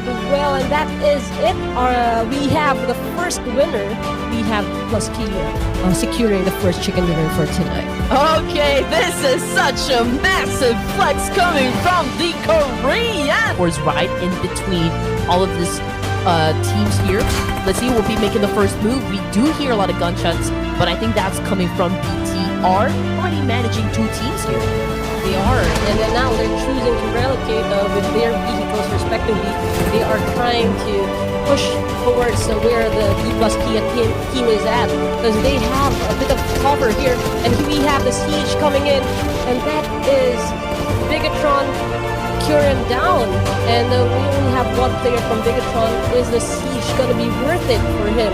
did well, and that is it. We have the first winner. We have Plus Kia securing the first chicken dinner for tonight. Okay, this is such a massive flex coming from the Korean. Was right in between all of this teams here. Let's see, we'll be making the first move. We do hear a lot of gunshots, but I think that's coming from BTR. Already managing 2 teams here. They are, and then now they're choosing to relocate with their vehicles respectively. They are trying to push towards where the B plus Kia team is at, because they have a bit of cover here, and we have the siege coming in, and that is Bigatron curing down, and we only have one player from Bigatron. Is the siege gonna be worth it for him?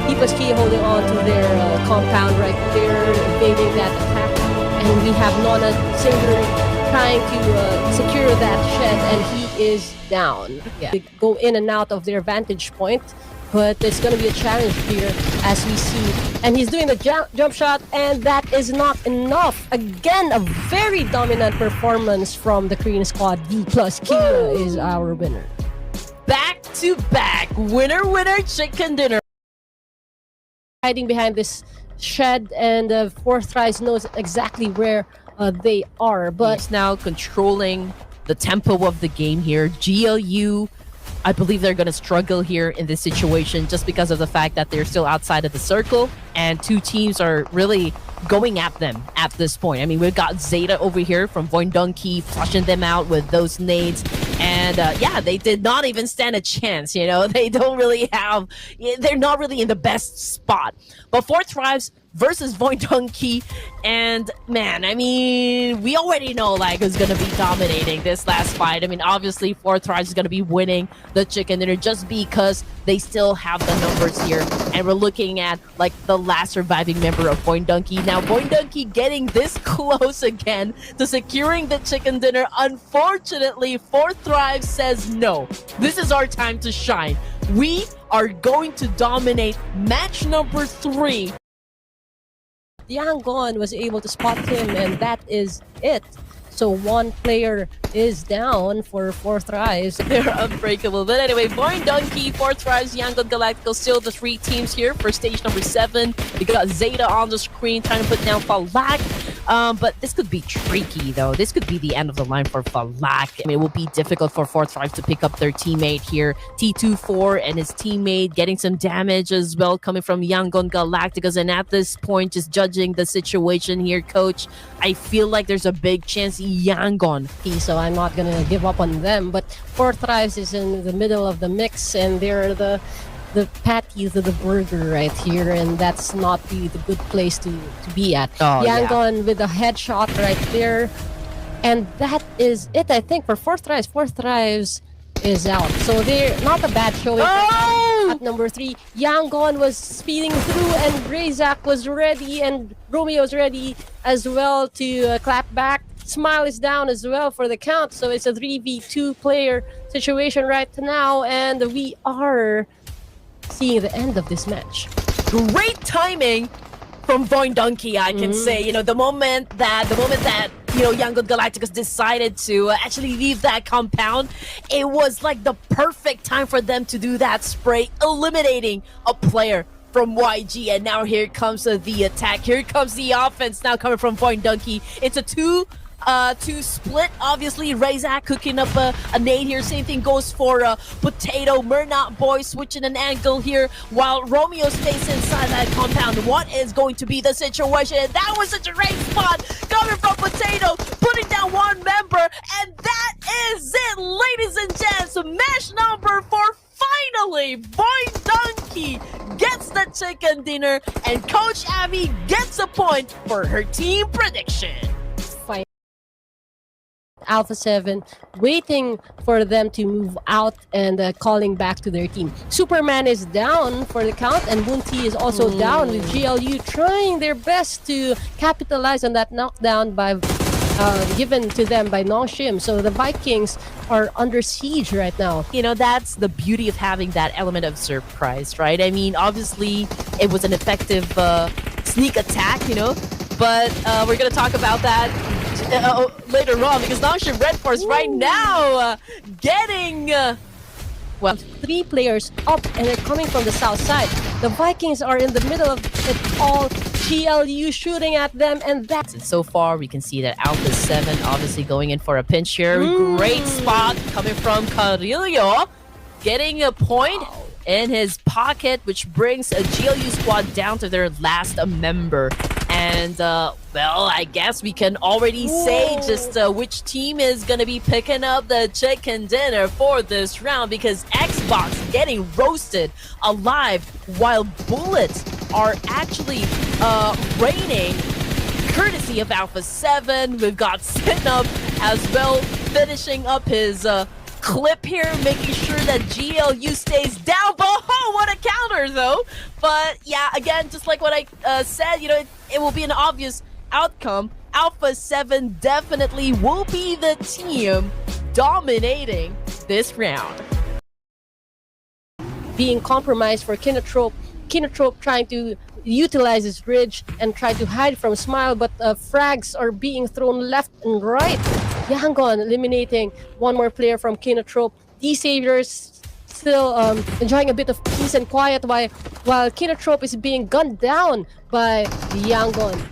B plus Kia holding on to their compound right there, evading that attack. And we have Nona Singer trying to secure that shed, and he is down. Yeah. They go in and out of their vantage point, but it's going to be a challenge here as we see. And he's doing the jump shot, and that is not enough. Again, a very dominant performance from the Korean squad. D plus Kia is our winner. Back to back, winner, chicken dinner. Hiding behind this shed, and Fourth Rise knows exactly where they are, but he's now controlling the tempo of the game here. GLU, I believe they're going to struggle here in this situation just because of the fact that they're still outside of the circle, and 2 teams are really going at them at this point. I mean, we've got Zeta over here from Voindunki flushing them out with those nades, and yeah, they did not even stand a chance, you know. They don't really have, they're not really in the best spot. But Fourth Rise versus Voindunki, and man, I mean, we already know like who's gonna be dominating this last fight. I mean, obviously Fourth Rise is gonna be winning the chicken dinner just because they still have the numbers here, and we're looking at like the last surviving member of Voindunki. Now Voindunki getting this close again to securing the chicken dinner. Unfortunately, Fourth Rise says no, this is our time to shine. We are going to dominate match number 3. Yangon was able to spot him, and that is it. So 1 player is down for Fourth Rise. They're unbreakable. But anyway, Voindunki, Fourth Rise, Yangon Galactical, still the 3 teams here for stage number 7. We got Zeta on the screen trying to put down Falak. But this could be tricky, though. This could be the end of the line for Falak. I mean, it will be difficult for Fourth Rise to pick up their teammate here. T24 and his teammate getting some damage as well coming from Yangon Galacticos. And at this point, just judging the situation here, Coach, I feel like there's a big chance Yangon. So I'm not going to give up on them. But Fourth Rise is in the middle of the mix, and they're the patties of the burger right here, and that's not the good place to be at. Yangon with a headshot right there, and that is it, I think, for Fourth Rise. Fourth Rise is out, so they're not a bad showing. At number 3, Yangon was speeding through, and Razak was ready, and Romeo's ready as well to clap back. Smile is down as well for the count, so it's a 3v2 player situation right now, and we are seeing the end of this match. Great timing from Voindunki, I can say. You know, the moment that you know, Yangon Galacticos decided to actually leave that compound, it was like the perfect time for them to do that spray, eliminating a player from YG. And now here comes the attack. Here comes the offense now coming from Voindunki. It's a 2 split. Obviously, Razak cooking up a nade here. Same thing goes for Potato. Murnat Boy switching an angle here while Romeo stays inside that compound. What is going to be the situation? That was such a great spot coming from Potato, putting down 1 member, and that is it, ladies and gents. Match number 4. Finally, Voindunki gets the chicken dinner, and Coach Abby gets a point for her team prediction. Alpha 7 waiting for them to move out and calling back to their team. Superman is down for the count, and Munti is also down, with GLU trying their best to capitalize on that knockdown by given to them by Nongshim. So the Vikings are under siege right now. You know, that's the beauty of having that element of surprise, right? I mean, obviously it was an effective sneak attack, you know, but we're gonna talk about that later on, because Nongshim Red Force right now getting Well, 3 players up, and they're coming from the south side. The Vikings are in the middle of it all. GLU shooting at them, and that's so far we can see that Alpha 7 obviously going in for a pinch here. Great spot coming from Carrillo, getting a point in his pocket, which brings a GLU squad down to their last member. And, well, I guess we can already say just which team is going to be picking up the chicken dinner for this round, because Xbox getting roasted alive while bullets are actually raining courtesy of Alpha 7. We've got Sinup as well finishing up his clip here, making sure that GLU stays down. But oh, what a counter though. But yeah, again, just like what I said, you know, it will be an obvious outcome. Alpha 7 definitely will be the team dominating this round. Being compromised for Kinotrope. Kinotrope trying to utilize his bridge and try to hide from Smile, but frags are being thrown left and right. Yangon eliminating one more player from Kinotrope. These Saviors still enjoying a bit of peace and quiet while Kinotrope is being gunned down by Yangon.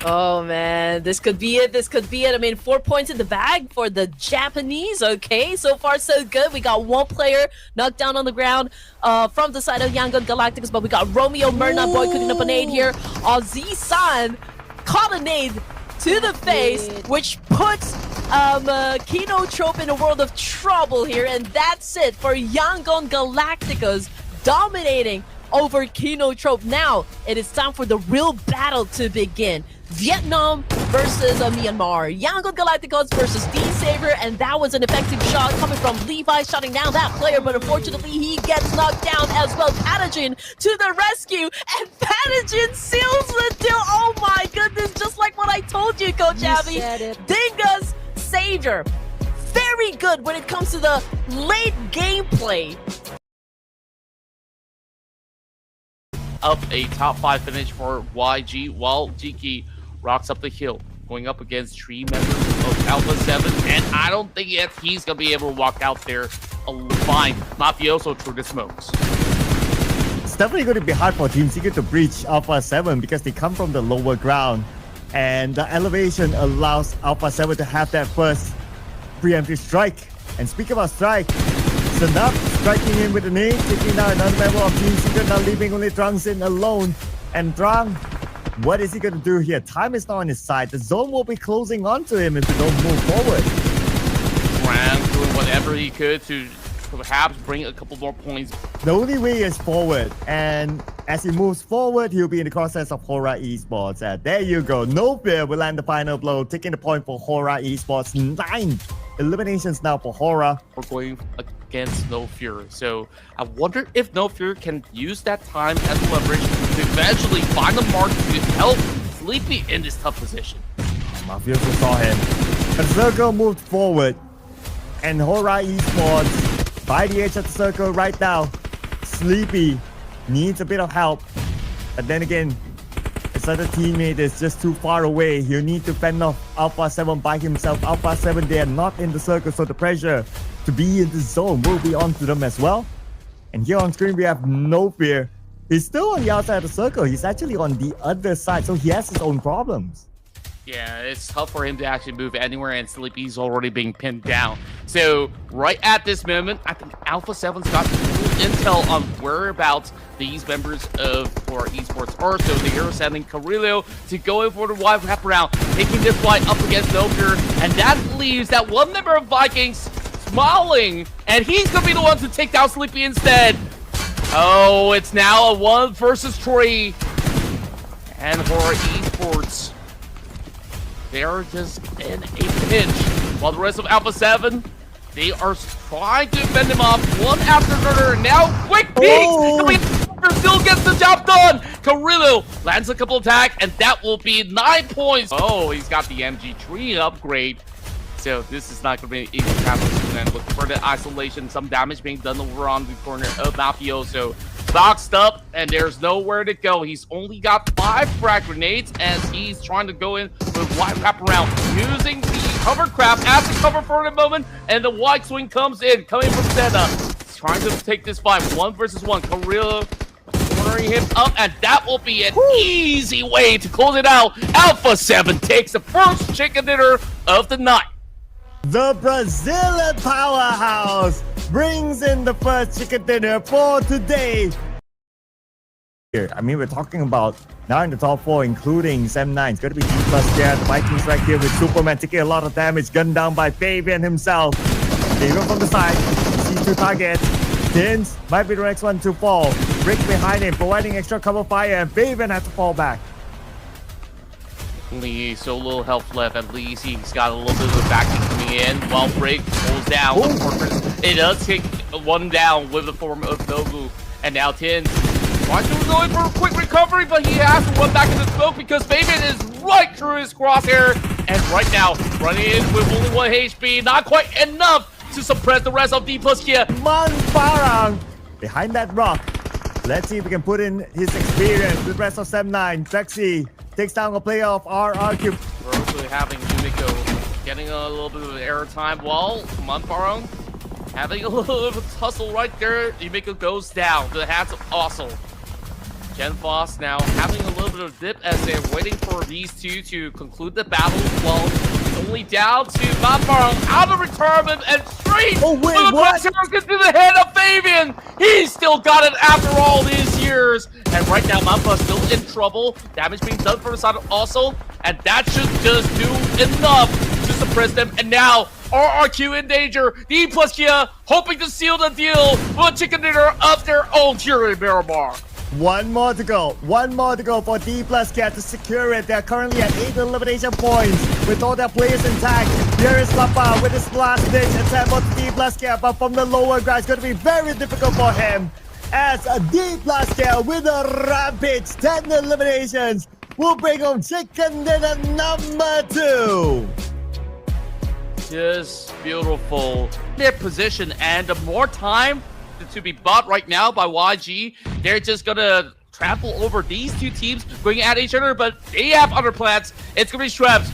Oh man, this could be it. This could be it. I mean, 4 points in the bag for the Japanese. Okay, so far so good. We got one player knocked down on the ground from the side of Yangon Galacticos, but we got Romeo Myrna Boy cooking up a nade here. Aziz-san caught a nade to the face, which puts Kinotrope in a world of trouble here, and that's it for Yangon Galacticos dominating over Kinotrope. Now it is time for the real battle to begin. Vietnam versus Myanmar. Yangon Galacticos versus D-Saver, and that was an effective shot coming from Levi, shutting down that player, but unfortunately he gets knocked down as well. Pathogen to the rescue, and Pathogen seals the deal. Oh my goodness, just like what I told you, Coach Abby. Dinga's Savior, very good when it comes to the late gameplay. Up a top 5 finish for YG, while Jiki rocks up the hill, going up against 3 members of Alpha 7, and I don't think yet he's going to be able to walk out there fine. Mafioso through the smokes. It's definitely going to be hard for Team Secret to breach Alpha 7 because they come from the lower ground, and the elevation allows Alpha 7 to have that first preemptive strike. And speaking about strike, Sinup striking in with a nade, taking down another member of Team Secret, now leaving only Drangsin alone. And Drang, what is he going to do here? Time is not on his side. The zone will be closing onto him if he don't move forward. Drang doing whatever he could to perhaps bring a couple more points. The only way is forward, and as he moves forward, he'll be in the process of Hora Esports. There you go. No Fear will land the final blow, taking the point for Hora Esports. 9 eliminations now for Hora. We're going against No Fear, so I wonder if No Fear can use that time as leverage to eventually find a mark to help Sleepy in this tough position. Mafioso saw him. The circle moved forward, and Hora Esports by the edge of the circle right now. Sleepy needs a bit of help, but then again, his other teammate is just too far away. He'll need to fend off Alpha 7 by himself. Alpha 7, they are not in the circle, so the pressure to be in the zone will be onto them as well. And here on screen we have No Fear. He's still on the outside of the circle. He's actually on the other side, so he has his own problems. Yeah, it's tough for him to actually move anywhere, and Sleepy's already being pinned down. So, right at this moment, I think Alpha 7's got full intel on whereabouts these members of our esports are. So, they are sending Carrillo to go in for the wide wraparound, taking this fight up against No Fear, and that leaves that one member of Vikings smiling, and he's going to be the one to take down Sleepy instead. Oh, it's now a 1 versus 3. And for our esports, they are just in a pinch, while the rest of Alpha 7, they are trying to fend him off one after another. Now, quick peeks! Still gets the job done! Carrillo lands a couple attack, and that will be 9 points. Oh, he's got the MG3 upgrade. So this is not going to be easy to and look for the isolation. Some damage being done over on the corner of Mafioso. Boxed up, and there's nowhere to go. He's only got 5 frag grenades as he's trying to go in with wide wraparound, using the cover craft as a cover for the moment, and the wide swing comes in, coming from Senna. Trying to take this fight 1 versus 1. Carrillo cornering him up, and that will be an easy way to close it out. Alpha 7 takes the first chicken dinner of the night. The Brazilian powerhouse brings in the first chicken dinner for today. I mean, we're talking about now in the top 4, including Sam9. It's going to be D+ there. The Vikings right here with Superman taking a lot of damage, gunned down by Fabian himself. Fabian from the side. He sees 2 targets. Dins might be the next one to fall. Brick behind him, providing extra cover fire, and Fabian has to fall back. Only so little health left. At least he's got a little bit of backing coming in. While Brick pulls down with Fortress. It does take 1 down with the form of Nobu. And now Tin wants to go in for a quick recovery, but he has to run back into smoke because Fabian is right through his crosshair. And right now, running in with only 1 HP. Not quite enough to suppress the rest of D+ Kia. Manfarang behind that rock. Let's see if we can put in his experience with the rest of Sam9. Flexi takes down a player of RRQ. We're also having Yumiko getting a little bit of air time while Manfarang having a little bit of tussle right there. Yumiko goes down to the hands of Ossel. Gen Foss now having a little bit of dip as they're waiting for these two to conclude the battle. Well, only down to Manfarang out of retirement and straight Oh, wait, what? into the head of Fabian. He's still got it after all these years. And right now, Manfarang still in trouble. Damage being done from the side of Ossel. And that should just do enough to suppress them. And now, RRQ in danger. D+ Kia hoping to seal the deal with a chicken dinner of their own here in Miramar. 1 more to go. 1 more to go for D+ Kia to secure it. They're currently at 8 elimination points with all their players intact. Here is Papa with his last ditch attempt on D+ Kia, but from the lower ground, it's going to be very difficult for him. As a D+ Kia with a rampage, 10 eliminations will bring home chicken dinner number 2. Just beautiful. Their position and more time to be bought right now by YG. They're just gonna trample over these 2 teams going at each other, but they have other plans. It's gonna be Shrebs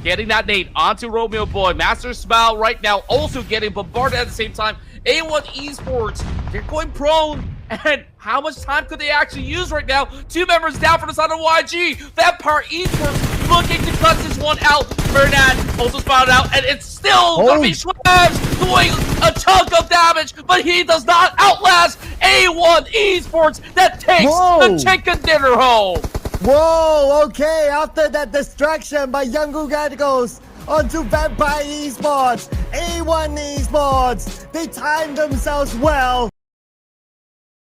getting that nade onto Romeo Boy. Master Smile right now also getting bombarded at the same time. A1 Esports, they're going prone. And how much time could they actually use right now? 2 members down from the side of YG. Vampire Esports looking to cut this one out. Bernard also spotted out, and it's still gonna be Schwabs doing a chunk of damage, but he does not outlast A1 Esports that takes the chicken dinner home. Whoa, okay, after that distraction by Young Radicals onto Vampire Esports, A1 Esports, they timed themselves well.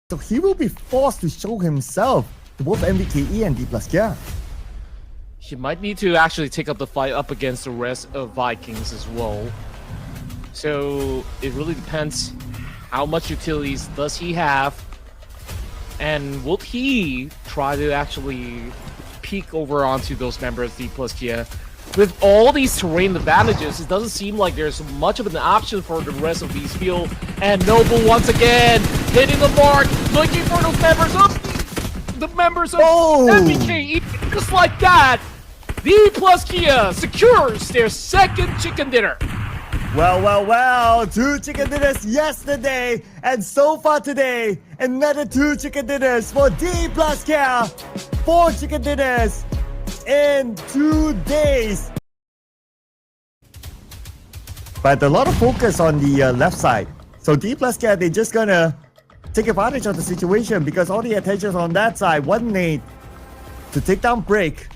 So he will be forced to show himself to both MVKE and D+ Kia. He might need to actually take up the fight up against the rest of Vikings as well. So it really depends how much utilities does he have, and will he try to actually peek over onto those members of D+ Kia. With all these terrain advantages, it doesn't seem like there's much of an option for the rest of these field. And Noble once again hitting the mark, looking for those members of the members of MBK. Just like that, D+ Kia secures their 2nd chicken dinner. Well, 2 chicken dinners yesterday, and so far today, another 2 chicken dinners for D+ Kia. 4 chicken dinners in 2 days. But a lot of focus on the left side. So D+ Kia, they're just gonna take advantage of the situation because all the attention's on that side. 1 nade to take down Break.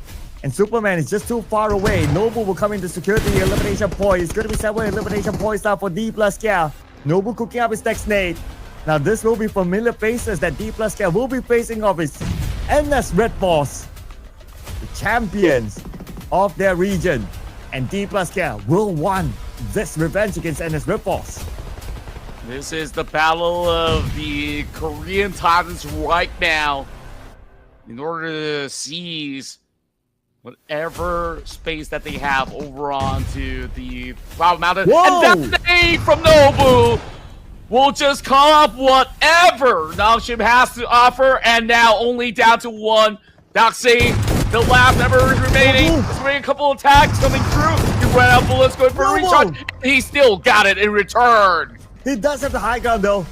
And Superman is just too far away. Noble will come in to secure the elimination point. It's going to be 7 elimination points now for D+ Kia. Noble cooking up his next nade. Now this will be familiar faces that D+ Kia will be facing off his endless Red Boss, the champions of their region. And D+ Kia will want this revenge against endless Red Boss. This is the battle of the Korean Titans right now. In order to seize whatever space that they have over onto the Cloud Mountain. Whoa! And that nade from Nobu will just call up whatever Nongshim has to offer. And now only down to 1. Doxy The last member is remaining. There's remaining a couple of attacks coming through. He ran out bullets going for a recharge. He still got it in return. He does have the high ground though.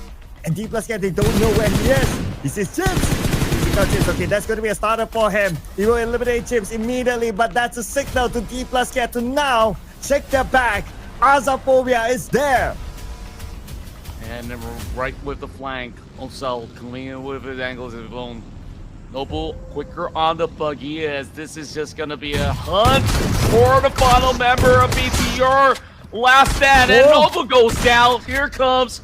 And D plus K, they don't know where he is. He sees Chips. He sees Chips. Okay, that's going to be a starter for him. He will eliminate Chips immediately, but that's a signal to D plus K to now check their back. Azaphobia is there. And then right with the flank, Osel coming in with his angles of his own. Noble quicker on the buggy as this is just going to be a hunt for the final member of BTR. Last stand, and Noble goes down. Here comes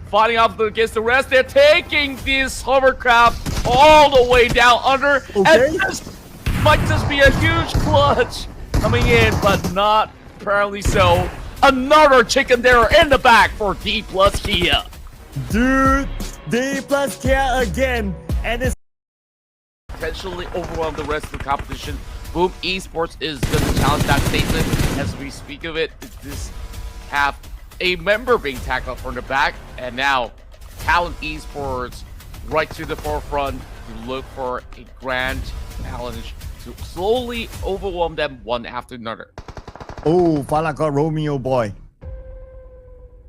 fighting off against the rest. They're taking this hovercraft all the way down under. And this might just be a huge clutch coming in, but not apparently so. Another chicken dinner in the back for D plus Kia. Dude, D plus Kia again. And it's potentially overwhelm the rest of the competition. Boom Esports is going to challenge that statement. As we speak of it, this have a member being tackled from the back, and now Talent Esports right to the forefront to look for a grand challenge to slowly overwhelm them one after another. oh, Falak got Romeo boy.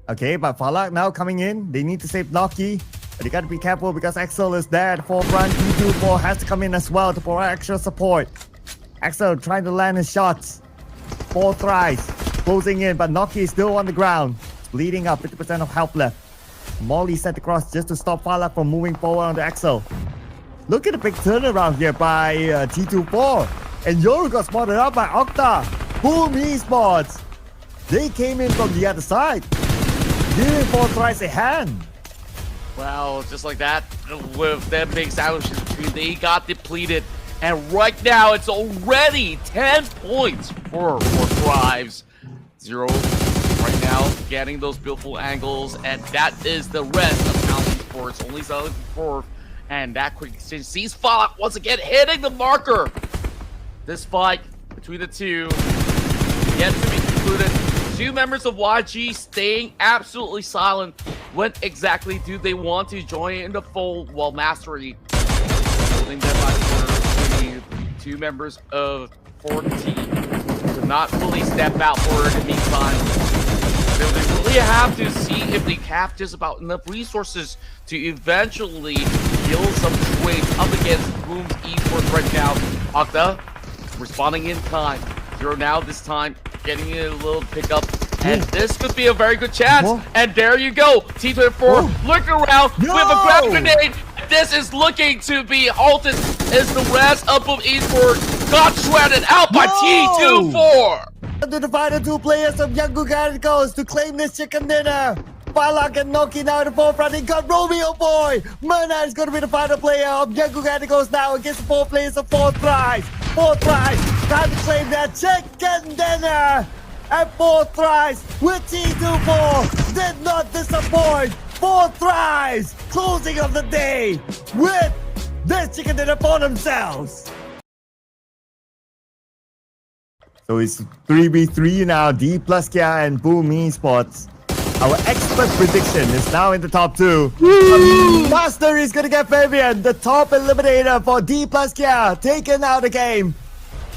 Okay, but Falak now coming in. They need to save Noki. But you gotta be careful because Axel is there at the forefront. E24 has to come in as well to provide extra support. Axel trying to land his shots. 4 tries. Closing in, but Noki is still on the ground. Bleeding up, 50% of health left. Molly sent across just to stop Falak from moving forward onto Axel. Look at the big turnaround here by T24. And Yoru got spotted out by Octa. Boom Esports. They came in from the other side. Giving 4 tries a hand. Well, just like that, with them big sandwiches between, they got depleted. And right now, it's already 10 points for Thrives. 0 right now, getting those beautiful angles. And that is the rest of Talent Esports. Only selling for 4. And that quick exchange sees Falak once again hitting the marker. This fight between the two yet to be concluded. 2 members of YG staying absolutely silent. When exactly do they want to join in the fold while Mastery holding them by the 2 members of 14 to not fully step out for it in the meantime. So they really have to see if they have just about enough resources to eventually kill some trades up against Boom's Esports right now. Octa responding in time. 0 now this time, getting a little pickup. And this could be a very good chance. And there you go. T24 looking around with a grab grenade. This is looking to be halted as the rest of Boom Esports got shredded out by T24. To the final 2 players of Young Guganicos to claim this chicken dinner. Falak and Noki now in the forefront. He got Romeo boy. Myrna is going to be the final player of Young Guganicos now against the 4 players of 4 tries. 4 tries. Time to claim their chicken dinner. And 4 tries with T24 did not disappoint. 4 tries, closing of the day with this chicken dinner for themselves. So it's 3v3 now, D plus Kia and Boom Esports. Our expert prediction is now in the top 2. Master is gonna get Fabian, the top eliminator for D plus Kia, taken out the game.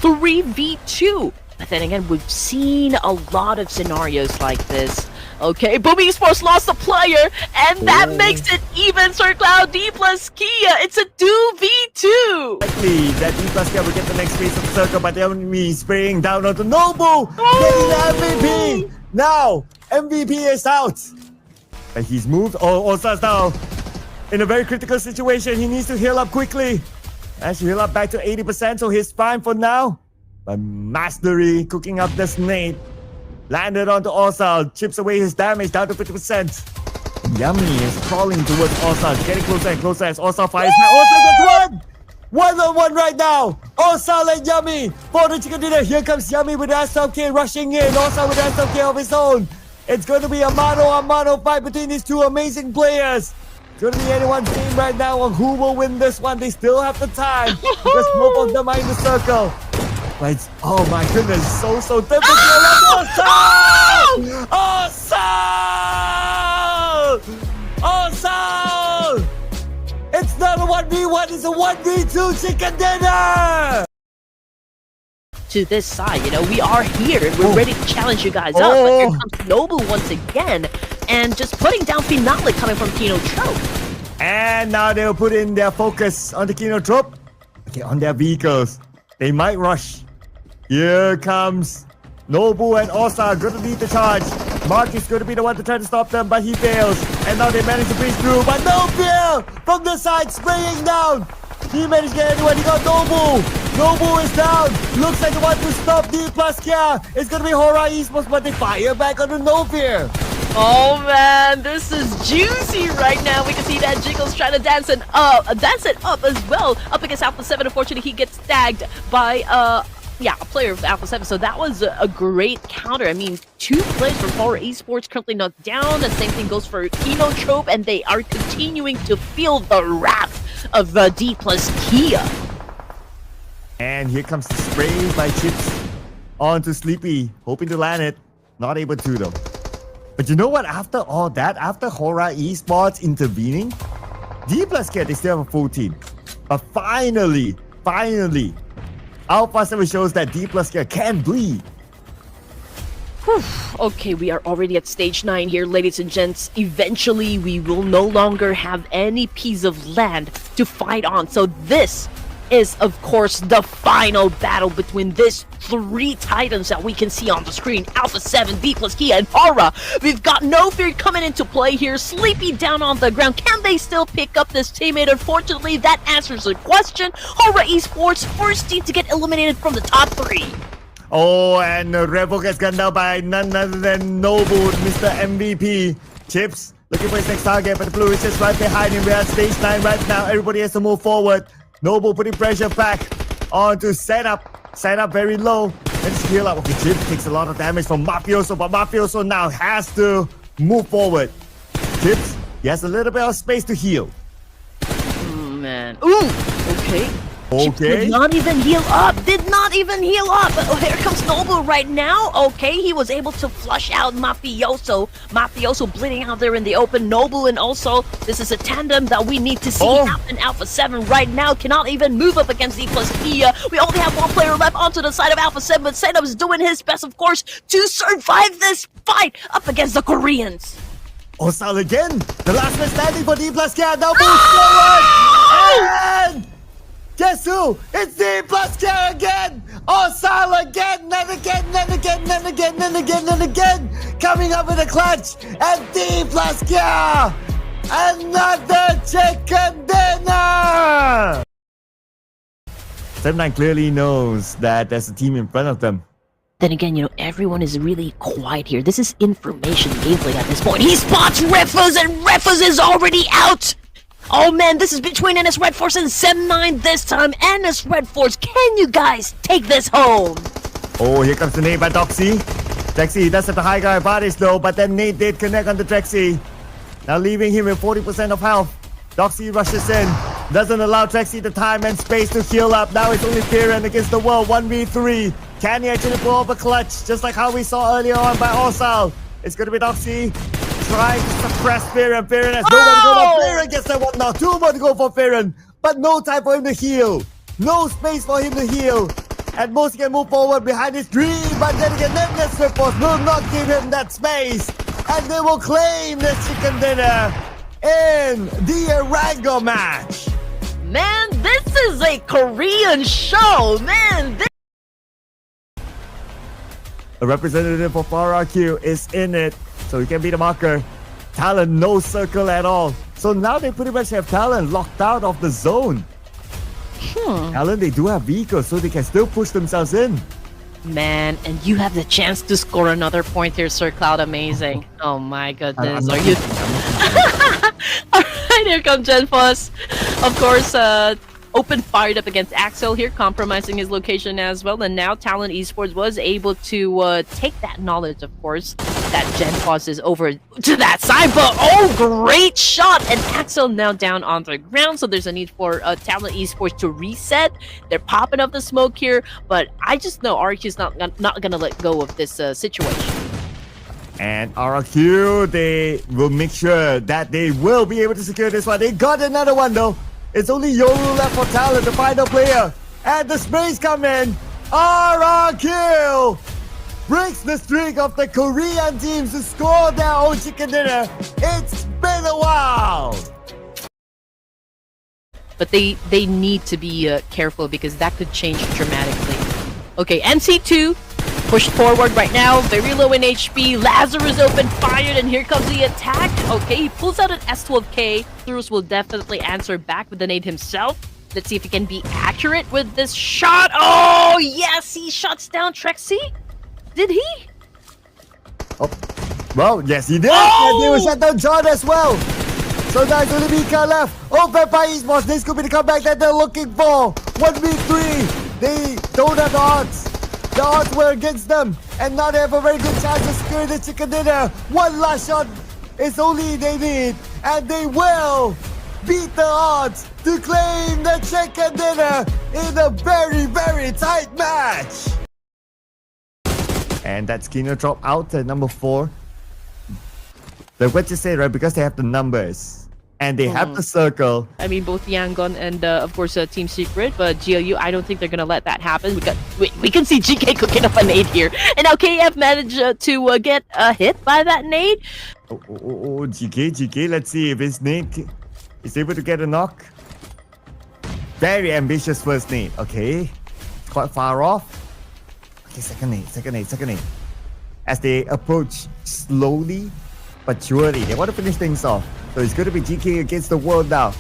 3v2. But then again, we've seen a lot of scenarios like this. Okay, Boom Esports lost a player, and that makes it even Sir Cloud D plus Kia. It's a 2v2. Likely that D plus Kia will get the next phase of the circle, but they're only spraying down onto Nobu. Getting the MVP. Now, MVP is out. And he's moved. Osa's now in a very critical situation. He needs to heal up quickly. And heal up back to 80%, so he's fine for now. But Mastery cooking up the snake. Landed onto Osal, chips away his damage down to 50%. Yummy is crawling towards Osal, getting closer and closer as Osal fires. Osal gets 1-on-1 right now. Osal and Yummy for the chicken dinner. Here comes Yummy with SLK rushing in. Osal with SLK of his own. It's going to be a mano-a-mano fight between these 2 amazing players. It's going to be anyone's game right now on who will win this one. They still have the time because both of them are in the circle. But it's, oh my goodness, so difficult. Osal! Osal! Osal! It's not a 1v1 is a 1v2 chicken dinner! To this side, we are here and we're ready to challenge you guys up. But here comes Noble once again, and just putting down Finale coming from Kino Trope. And now they'll put in their focus on the Kino Trope. Okay, on their vehicles. They might rush. Here comes Nobu and Osa going to lead the charge. Mark is going to be the one to try to stop them, but he fails. And now they manage to breach through, but no fear! From the side, spraying down. He managed to get anyone. He got Nobu. Nobu is down. Looks like the one to stop D plus Kia. It's going to be Hora Esports, but they fire back on the No Fear. Oh man, this is juicy right now. We can see that Jiggles trying to dance it up as well. Up against Alpha 7. Unfortunately, he gets tagged by a player of Alpha 7. So that was a great counter. I mean, 2 players from Horror Esports currently knocked down. The same thing goes for Kino Trope, and they are continuing to feel the wrath of D plus Kia. And here comes the spray by Chips onto Sleepy, hoping to land it. Not able to though. But you know what? After all that, after Hora Esports intervening, D plus Kia, they still have a full team. But finally, Alpha 7 shows that D plus Kia can bleed. Whew. Okay, we are already at stage 9 here, ladies and gents. Eventually, we will no longer have any piece of land to fight on. So this is, of course, the final battle between these 3 titans that we can see on the screen. Alpha 7, D plus Kia, and Hora. We've got No Fear coming into play here. Sleepy down on the ground. Can they still pick up this teammate? Unfortunately, that answers the question. Hora Esports first team to get eliminated from the top 3. Oh, and Revo gets gunned down by none other than Nobu, Mr. MVP. Chips looking for his next target, but the blue is just right behind him. We're at stage 9 right now. Everybody has to move forward. Nobu putting pressure back onto setup. Setup very low. Let's heal up. Okay, Chips takes a lot of damage from Mafioso, but Mafioso now has to move forward. Chips, he has a little bit of space to heal. Man. Ooh, okay. Chips did not even heal up. Oh, here comes Noble right now. Okay, he was able to flush out Mafioso. Mafioso bleeding out there in the open. Noble, and also this is a tandem that we need to see happen. Alpha 7 right now cannot even move up against D plus Kia. We only have 1 player left onto the side of Alpha 7, but Setup is doing his best, of course, to survive this fight up against the Koreans. Osal again. The last man standing for D plus Kia. Now moves forward. And guess who? It's D plus Kia again! Osal again, and again, and again, and again, and again, and again! Coming up with a clutch! And D plus Kia! Another chicken dinner! 7-9 clearly knows that there's a team in front of them. Then again, everyone is really quiet here. This is information gameplay at this point. He spots Refus, and Refus is already out! Oh man, this is between NS Red Force and 7-9 this time. NS Red Force, can you guys take this home? Oh, here comes the nade by Doxy. Drexy does have the high guy advantage though, but then Nate did connect on the Drexy. Now leaving him with 40% of health. Doxy rushes in, doesn't allow Drexy the time and space to heal up. Now it's only Fearon against the world, 1v3. Can he actually pull off a clutch, just like how we saw earlier on by Osal? It's gonna be Doxy trying to suppress Fearon. Fearon has no one to go for. Fearon gets that one now. 2 more to go for Fearon, but no time for him to heal. No space for him to heal. At most he can move forward behind his dream, but then again, Nemnes Force will not give him that space. And they will claim the chicken dinner in the Arango match. Man, this is a Korean show. Man, A representative of RRQ is in it, so he can be the marker. Talon, no circle at all. So now they pretty much have Talon locked out of the zone. Talon, they do have vehicles, so they can still push themselves in. Man, and you have the chance to score another point here, Sir Cloud. Amazing. Oh my goodness. Are you... Alright, here comes Genfos. Of course, open fired up against Axel here, compromising his location as well. And now Talon Esports was able to take that knowledge, of course, that Genfos is over to that side. But oh, great shot! And Axel now down on the ground, so there's a need for Talon Esports to reset. They're popping up the smoke here, but I just know RQ is not gonna let go of this situation. And RQ, they will make sure that they will be able to secure this one. They got another one though. It's only Yoru left for Talent, the final player. And the sprays come in. RR kill! Breaks the streak of the Korean teams to score their own chicken dinner. It's been a while. But they need to be careful because that could change dramatically. Okay, MC2 pushed forward right now, very low in HP. Lazarus open fired, and here comes the attack. Okay, he pulls out an S12K. Lazarus will definitely answer back with the nade himself. Let's see if he can be accurate with this shot. Oh, yes, he shuts down Trexie. Did he? Oh, well, yes, he did. Oh! And they will shut down John as well. So there's only Mika left. Open by Esports. This could be the comeback that they're looking for. 1v3. They don't have the odds. The odds were against them. And now they have a very good chance of securing the chicken dinner. One last shot is only they need. And they will beat the odds to claim the chicken dinner in a very, very tight match. And that's Kino drop out at number 4. Like what you say, right? Because they have the numbers. And they have the circle. I mean, both Yangon and, of course, Team Secret. But GLU, I don't think they're going to let that happen. We can see GK cooking up a nade here. And now KF managed to get hit by that nade. Oh, GK. Let's see if his nade is able to get a knock. Very ambitious first nade. Okay. Quite far off. Okay, second nade. As they approach slowly but surely, they want to finish things off. So it's going to be GK against the world now.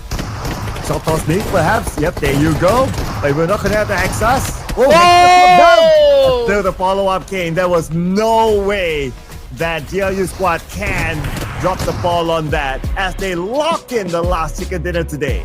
Shot toss nade, perhaps. Yep, there you go. But we're not going to have the access. Oh, still the follow-up came. There was no way that GLU squad can drop the ball on that as they lock in the last chicken dinner today.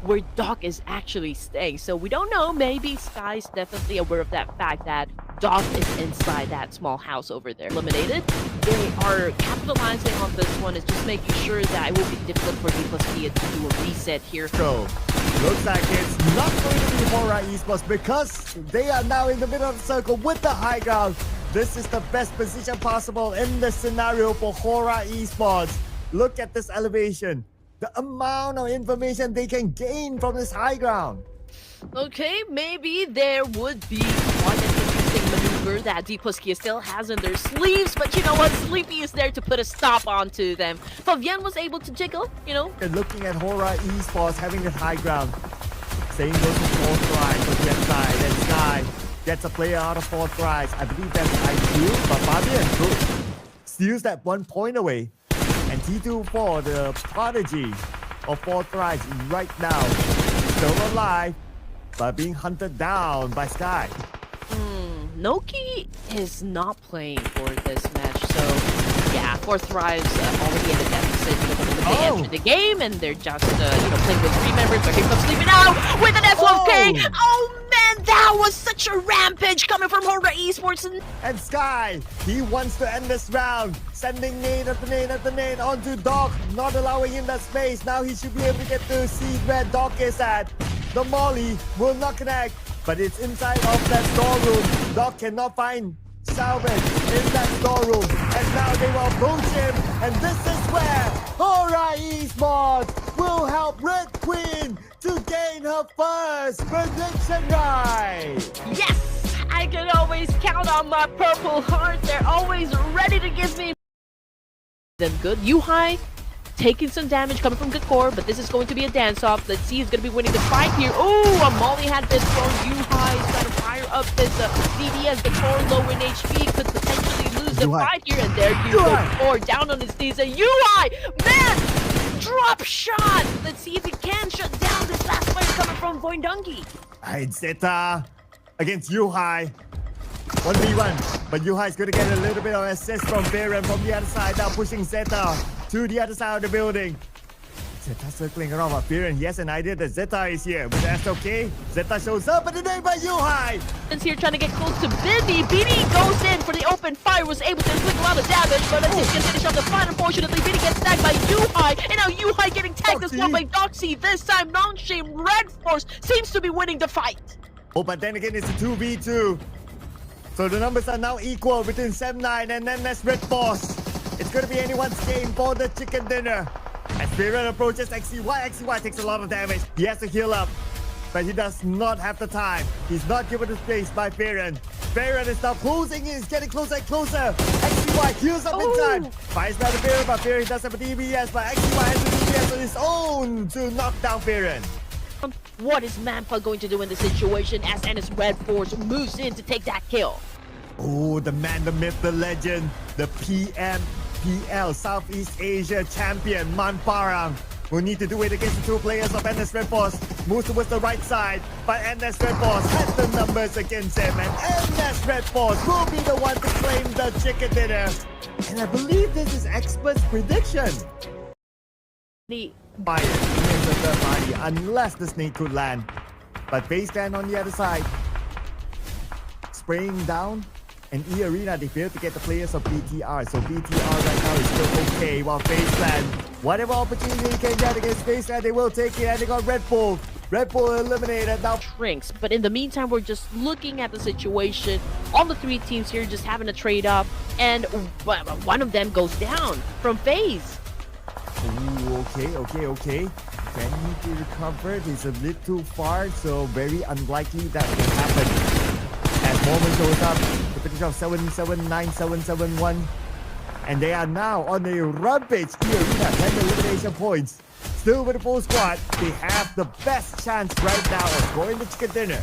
Where Doc is actually staying. So we don't know. Maybe Sky's definitely aware of that fact that Doc is inside that small house over there. Eliminated. They are capitalizing on this one. Is just making sure that it will be difficult for D+P to do a reset here. So, looks like it's not going to be Hora Esports because they are now in the middle of the circle with the high ground. This is the best position possible in the scenario for Hora Esports. Look at this elevation. The amount of information they can gain from this high ground. Okay, maybe there would be one interesting maneuver that D+K still has in their sleeves, but you know what? Sleepy is there to put a stop onto them. Fabian was able to jiggle, you know. And looking at Hora Esports having the high ground. Saying those are 4 tries for Jet side, and Sky gets a player out of 4 tries. I believe that's IQ, but Fabian steals that 1 point away. And T24, the prodigy of 4 tries right now, still alive, but being hunted down by Sky. Noki is not playing for this match, so yeah, 4 thrives already in a deficit. They enter the game and they're just playing with 3 members. So here comes Sleepy now with an S1K. Oh man, that was such a rampage coming from Hora Esports. And Sky, he wants to end this round, sending nade after nade onto Doc, not allowing him that space. Now he should be able to get to see where Doc is at. The molly will not connect, but it's inside of that storeroom. Doc cannot find salvage in that storeroom, and now they will approach him, and this is where Hora Esports will help Red Queen to gain her first prediction right. Yes, I can always count on my Purple Heart. They're always ready to give me them good. Yuhai taking some damage coming from good core, but this is going to be a dance-off. Let's see who's going to be winning the fight here. Oh, a molly had been thrown. Yuhai is going to fire up this DDS. The core low in HP could potentially lose the fight here, and there you go. Core down on his knees, and Yuhai, man, drop shot. Let's see if he can shut down this last fight coming from Voindungi. Alright, Zeta against Yuhai. 1v1, but Yuhai is going to get a little bit of assist from Baron from the other side, now pushing Zeta to the other side of the building. Zeta circling around, but Baron, he has an idea that Zeta is here, but that's okay. Zeta shows up, and the name by Yuhai. Is here trying to get close to Biddy. Biddy goes in for the open fire, was able to inflict a lot of damage, but let's see if he can finish off the fight. Unfortunately, Biddy gets tagged by Yuhai, and now Yuhai getting tagged as well by Doxy. This time, Non-Shame Red Force seems to be winning the fight. Oh, but then again, it's a 2v2. So the numbers are now equal between 7-9 and then there's Red Force. It's going to be anyone's game for the chicken dinner. As Viren approaches XCY takes a lot of damage. He has to heal up, but he does not have the time. He's not given the space by Viren. Viren is now closing in. He's getting closer and closer. XCY heals up in time. Fires down the Viren, but Viren does have a DBS, but XCY has a DBS on his own to knock down Viren. What is Manpa going to do in this situation as NS Red Force moves in to take that kill? Oh, the man, the myth, the legend, the PMPL Southeast Asia champion, Manparang, will need to do it against the two players of NS Red Force. Moves towards the right side, but NS Red Force has the numbers against him, and NS Red Force will be the one to claim the chicken dinner. And I believe this is expert's prediction. Fire remains the third party unless the snake could land. But Baseland on the other side, spraying down. And E-Arena, they failed to get the players of BTR. So BTR right now is still okay. While Baseland, whatever opportunity they can get against Baseland, they will take it. And they got Red Bull. Red Bull eliminated now. Shrinks, but in the meantime, we're just looking at the situation. All the three teams here just having a trade up, and one of them goes down from FaZe. Ooh, okay. Can he be recovered? He's a little too far, so very unlikely that will happen. As Moment goes up, the finish of 779, 771. And they are now on a rampage. E-Arena 10 elimination points. Still with the full squad, they have the best chance right now of scoring the chicken dinner.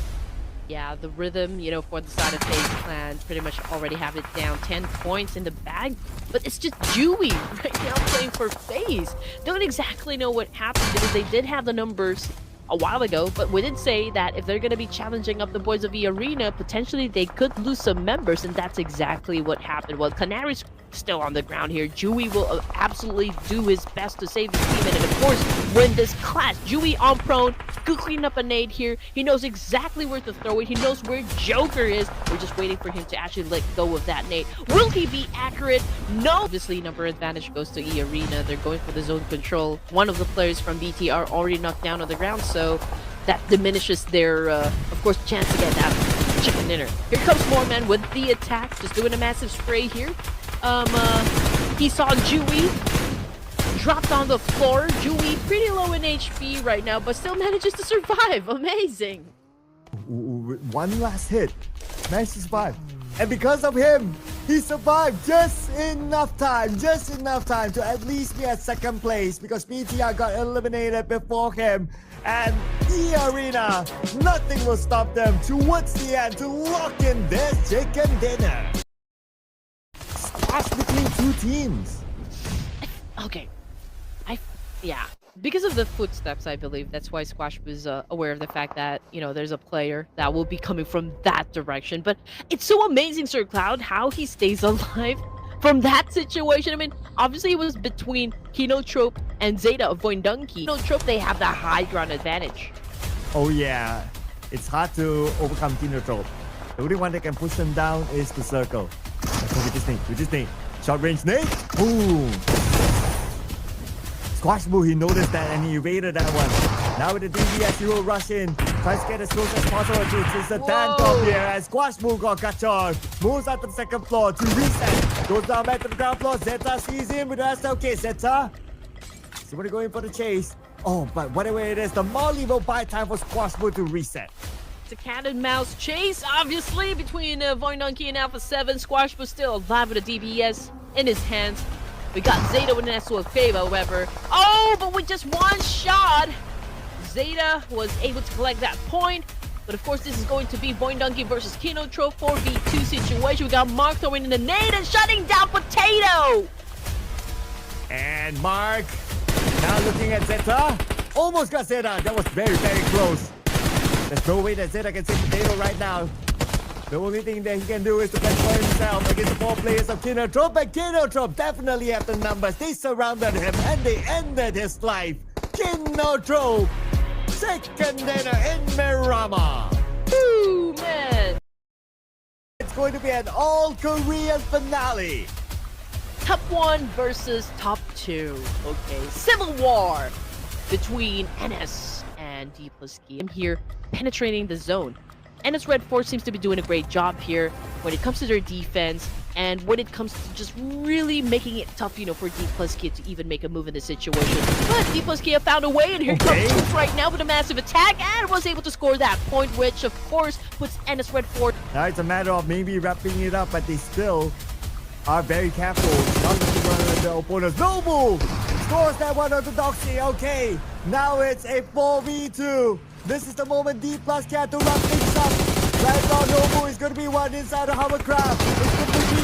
Yeah, the rhythm, for the side of FaZe Clan pretty much already have it down. 10 points in the bag. But it's just Dewey right now playing for FaZe. Don't exactly know what happened because they did have the numbers a while ago, but we did say that if they're going to be challenging up the boys of E-Arena, potentially they could lose some members, and that's exactly what happened. Well, Canary's still on the ground here. Dewey will absolutely do his best to save his team, and of course, win this clash. Dewey on prone, good clean up a nade here. He knows exactly where to throw it. He knows where Joker is. We're just waiting for him to actually let go of that nade. Will he be accurate? No! Obviously, number advantage goes to E-Arena. They're going for the zone control. One of the players from BTR already knocked down on the ground, so that diminishes their, of course, chance to get that chicken dinner. Here comes Moorman with the attack, just doing a massive spray here. He saw Dewey dropped on the floor. Dewey pretty low in HP right now, but still manages to survive. Amazing. One last hit. Managed to survive. And because of him, he survived just enough time to at least be at second place because BTR got eliminated before him. And E-Arena, nothing will stop them towards the end to lock in their chicken dinner. Squash between two teams. Okay. Yeah. Because of the footsteps, I believe. That's why Squash was aware of the fact that, there's a player that will be coming from that direction. But it's so amazing, Sir Cloud, how he stays alive from that situation. I mean, obviously it was between Kinotrope and Zeta of Voindunki. Kinotrope, they have the high ground advantage. Oh yeah. It's hard to overcome Kinotrope. The only one that can push them down is the circle. With this nade. Short range nade. Boom. Squash Boo, he noticed that and he evaded that one. Now with the DBS, he will rush in. Tries to get as close as possible to the tank up here as Squash Boo got Gachon. Moves out to the second floor to reset. Goes down back to the ground floor. Zeta sees him with the rest. Okay, Zeta. Somebody going for the chase. Oh, but whatever it is, the Molly will buy time for Squash Boo to reset. It's a cat and mouse chase, obviously, between Voindunki and Alpha 7. Squash Boo still alive with a DBS in his hands. We got Zeta with an SOFave, however. Oh, but with just one shot, Zeta was able to collect that point. But of course, this is going to be Voindunki versus Kinotrope 4v2 situation. We got Mark throwing in the nade and shutting down Potato. And Mark, now looking at Zeta. Almost got Zeta. That was very, very close. There's no way that Zeta can take Potato right now. The only thing that he can do is to fend for himself against the 4 players of Kinotrope, and Kinotrope definitely have the numbers. They surrounded him and they ended his life. Kinotrope, chicken dinner in Miramar. Ooh, man. It's going to be an all-Korean finale. Top 1 versus top 2. Okay, civil war between NS and D+K. I'm here penetrating the zone. NS Red Force seems to be doing a great job here when it comes to their defense and when it comes to just really making it tough, for D plus K to even make a move in this situation. But D plus K have found a way, and here comes Troops right now with a massive attack and was able to score that point, which of course puts NS Red Force. Now it's a matter of maybe wrapping it up, but they still are very careful. Not looking at the opponents. No move! Scores that one orthodoxy. Okay, now it's a 4v2. This is the moment D plus K to wrap things up. Right now, Nobu is going to be one inside the hovercraft. It's going to be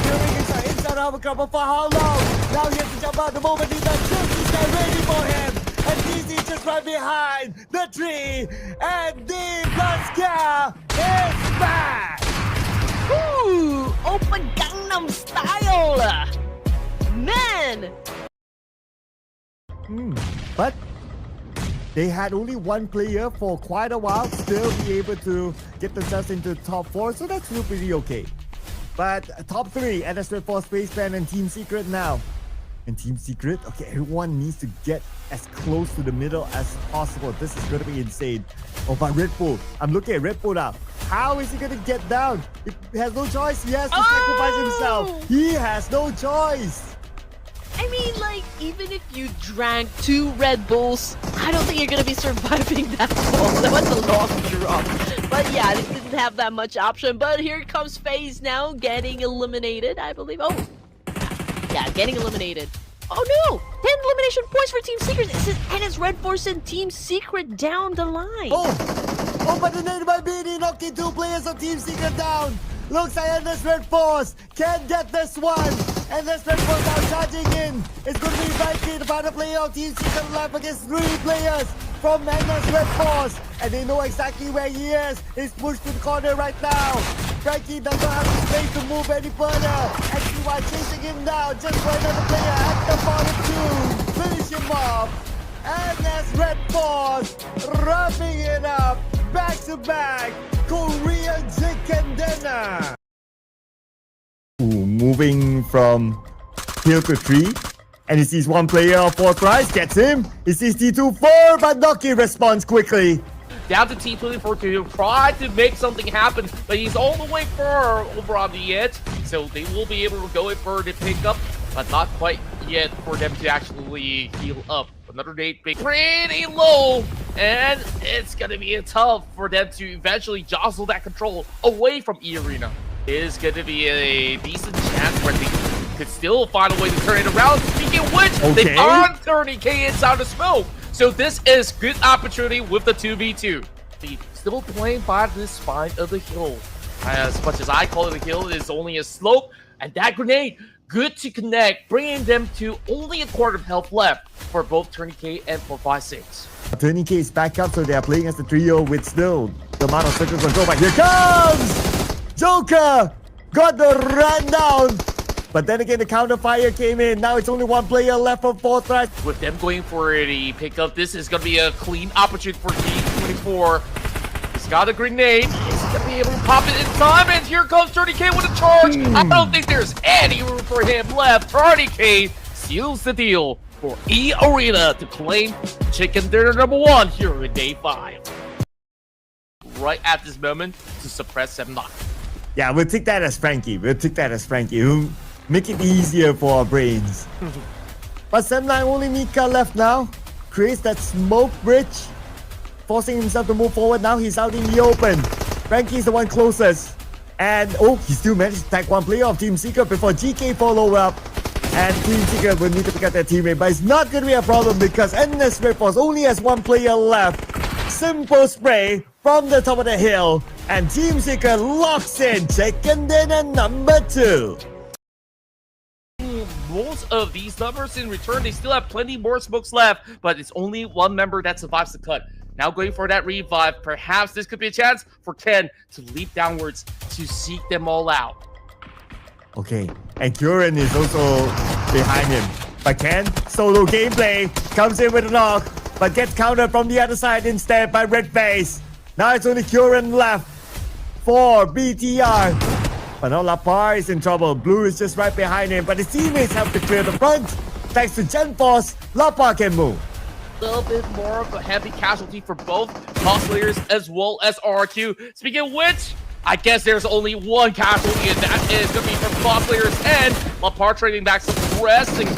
doing inside the hovercraft, but for how long? Now he has to jump out the moment he's done. He's there ready for him. And DZ just right behind the tree. And D plus K is back. Ooh, open Gangnam Style. Man. But they had only one player for quite a while, still be able to get themselves into top 4, so that's still pretty okay. But top 3, NS Red Force, Spaceman, and Team Secret now. And Team Secret, okay, everyone needs to get as close to the middle as possible. This is going to be insane. Oh, but Red Bull, I'm looking at Red Bull now. How is he going to get down? He has no choice. He has to sacrifice himself. He has no choice. I mean, even if you drank 2 Red Bulls, I don't think you're gonna be surviving that long. That was a long drop. But yeah, they didn't have that much option. But here comes FaZe now, getting eliminated, I believe. Oh, yeah, getting eliminated. Oh no! 10 elimination points for Team Secret. This is NS Red Force and Team Secret down the line. Oh, but the name by BD knocking 2 players of Team Secret down. Looks like NS Red Force can get this one. NS Red Force now charging in. It's going to be Frankie, the final player of Team Secret left against 3 players from NS Red Force. And they know exactly where he is. He's pushed to the corner right now. Frankie does not have the space to move any further. XY chasing him down just for another player at the bottom 2. Finish him off. NS Red Force wrapping it up. Back to back. Korean chicken dinner. Ooh, moving from hill to tree. And he sees one player of 4 tries, gets him. He sees T24, but Noki responds quickly. Down to T24 to try to make something happen, but he's all the way far over on the edge, so they will be able to go in for the pickup, but not quite yet for them to actually heal up. Another nade being pretty low, and it's gonna be tough for them to eventually jostle that control away from E-Arena. It is gonna be a decent chance where they could still find a way to turn it around. Speaking of which, they are turning K inside the smoke. So this is good opportunity with the 2v2. They still playing by the spine of the hill. As much as I call it a hill, it is only a slope. And that grenade, good to connect, bringing them to only a quarter of health left for both Turny K and 456. Turny K is back up, so they are playing as the trio with still the amount of circle control. But here comes Joker! Got the run down! But then again, the counter fire came in. Now it's only 1 player left for 4 tries. With them going for the pickup, this is going to be a clean opportunity for T24. He's got a grenade. He's going to be able to pop it in time. And here comes Turny K with a charge. I don't think there's any room for him left. Turny K seals the deal for E-Arena to claim chicken dinner #1 here in day 5. Right at this moment to suppress Semnot. Yeah, we'll take that as Frankie. We'll make it easier for our brains. But Semnai only Mika left now. Creates that smoke bridge. Forcing himself to move forward. Now he's out in the open. Frankie's the one closest. And he still managed to tag 1 player of Team Secret before GK follow up. And Team Secret will need to pick up their teammate. But it's not going to be a problem because NS Red Force only has 1 player left. Simple spray from the top of the hill. And Team Secret locks in chicken dinner #2. Most of these numbers in return, they still have plenty more smokes left, but it's only 1 member that survives the cut. Now going for that revive, perhaps this could be a chance for Ken to leap downwards to seek them all out. Okay, and Curran is also behind him. But Ken, solo gameplay, comes in with a knock, but gets countered from the other side instead by Red Face. Now it's only Curran left for BTR. But now Lapar is in trouble. Blue is just right behind him, but his teammates have to clear the front. Thanks to Gen Force, Lapar can move. little bit more of a heavy casualty for both cosplayers as well as RRQ. Speaking of which, I guess there's only one casualty, and that is going to be from cosplayers and Lapar trading back some pressing